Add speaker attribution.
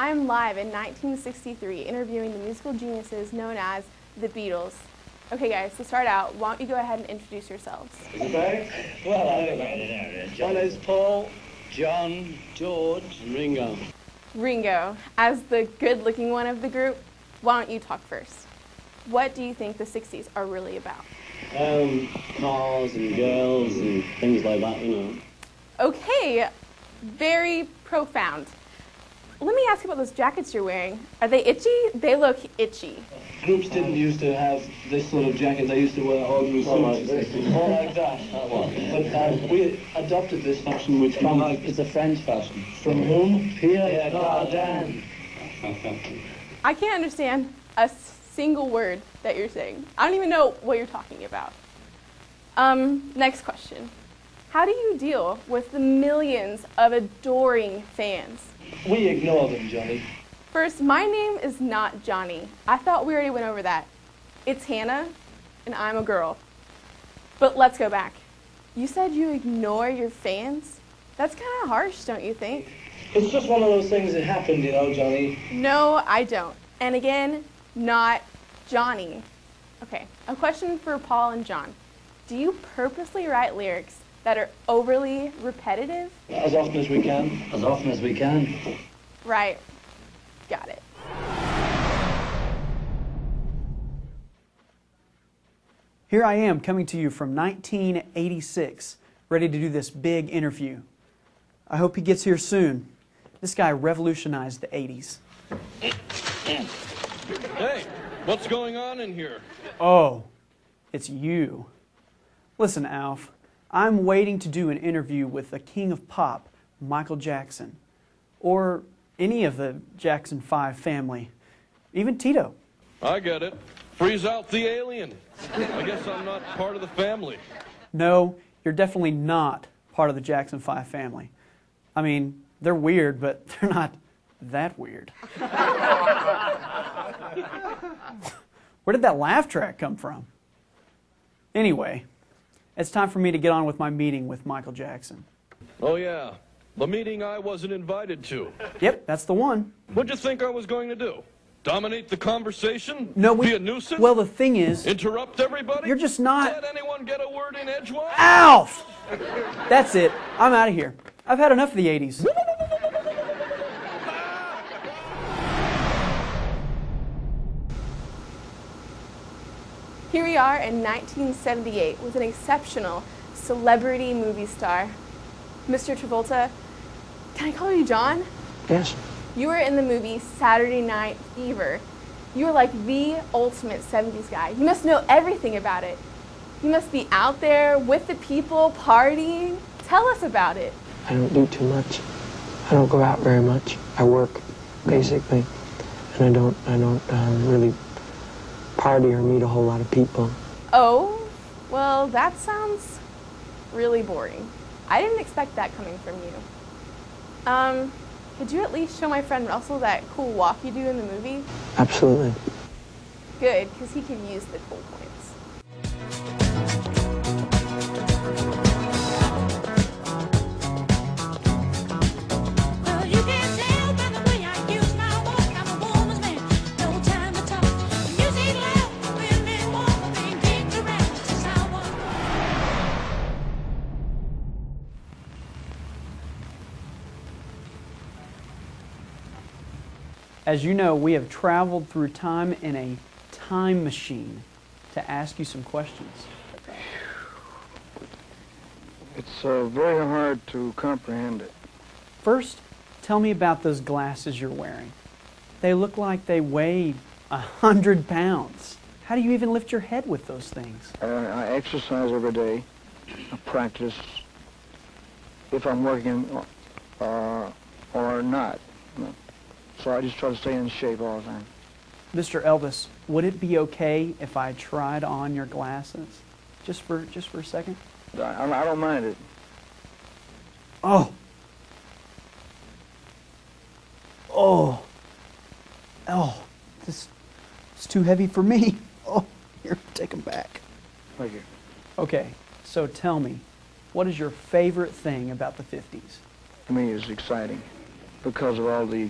Speaker 1: I am live in 1963 interviewing the musical geniuses known as the Beatles. Okay guys, to start out, why don't you go ahead and introduce yourselves?
Speaker 2: Okay. Well, my name's Paul, John, George, and Ringo.
Speaker 1: Ringo, as the good-looking one of the group, why don't you talk first? What do you think the 60s are really about?
Speaker 2: Cars and girls and things like that, you know.
Speaker 1: Okay, very profound. Let me ask you about those jackets you're wearing. Are they itchy? They look itchy.
Speaker 2: Groups didn't used to have this sort of jacket. They used to wear ordinary suits. More like that. But we adopted this fashion, which comes... It's a French fashion. From whom? Pierre Cardin.
Speaker 1: I can't understand a single word that you're saying. I don't even know what you're talking about. Next question. How do you deal with the millions of adoring fans?
Speaker 2: We ignore them, Johnny.
Speaker 1: First, my name is not Johnny. I thought we already went over that. It's Hannah, and I'm a girl. But let's go back. You said you ignore your fans? That's kind of harsh, don't you think?
Speaker 2: It's just one of those things that happened, you know, Johnny.
Speaker 1: No, I don't. And again, not Johnny. Okay, a question for Paul and John. Do you purposely write lyrics that are overly repetitive?
Speaker 2: As often as we can. As often as we can.
Speaker 1: Right. Got it.
Speaker 3: Here I am coming to you from 1986, ready to do this big interview. I hope he gets here soon. This guy revolutionized the 80s.
Speaker 4: Hey, what's going on in here?
Speaker 3: Oh, it's you. Listen, Alf, I'm waiting to do an interview with the king of pop, Michael Jackson, or any of the Jackson 5 family, even Tito.
Speaker 4: I get it. Freeze out the alien. I guess I'm not part of the family.
Speaker 3: No, you're definitely not part of the Jackson 5 family. I mean, they're weird, but they're not that weird. Where did that laugh track come from? Anyway, it's time for me to get on with my meeting with Michael Jackson.
Speaker 4: Oh, yeah. The meeting I wasn't invited to.
Speaker 3: Yep, that's the one.
Speaker 4: What'd you think I was going to do? Dominate the conversation?
Speaker 3: No,
Speaker 4: Be a nuisance?
Speaker 3: Well, the thing is...
Speaker 4: Interrupt everybody?
Speaker 3: You're just not...
Speaker 4: Let anyone get a word in edgewise?
Speaker 3: Alf! That's it. I'm out of here. I've had enough of the 80s.
Speaker 1: Here we are in 1978 with an exceptional celebrity movie star. Mr. Travolta, can I call you John?
Speaker 5: Yes.
Speaker 1: You were in the movie Saturday Night Fever. You were like the ultimate 70s guy. You must know everything about it. You must be out there with the people, partying. Tell us about it.
Speaker 5: I don't do too much. I don't go out very much. I work, basically, and I don't really party or meet a whole lot of people.
Speaker 1: Oh, well, that sounds really boring. I didn't expect that coming from you. Could you at least show my friend Russell that cool walk you do in the movie?
Speaker 5: Absolutely.
Speaker 1: Good, because he could use the cool points.
Speaker 3: As you know, we have traveled through time in a time machine to ask you some questions.
Speaker 6: It's very hard to comprehend it.
Speaker 3: First, tell me about those glasses you're wearing. They look like they weigh 100 pounds. How do you even lift your head with those things?
Speaker 6: I exercise every day. I practice if I'm working or not. So I just try to stay in shape all the time.
Speaker 3: Mr. Elvis, would it be okay if I tried on your glasses? Just for a second?
Speaker 6: I don't mind it.
Speaker 3: Oh. Oh. Oh. This is too heavy for me. Oh, here, take them back.
Speaker 6: Thank you.
Speaker 3: Okay, so tell me, what is your favorite thing about the 50s?
Speaker 6: To me, it's exciting because of all the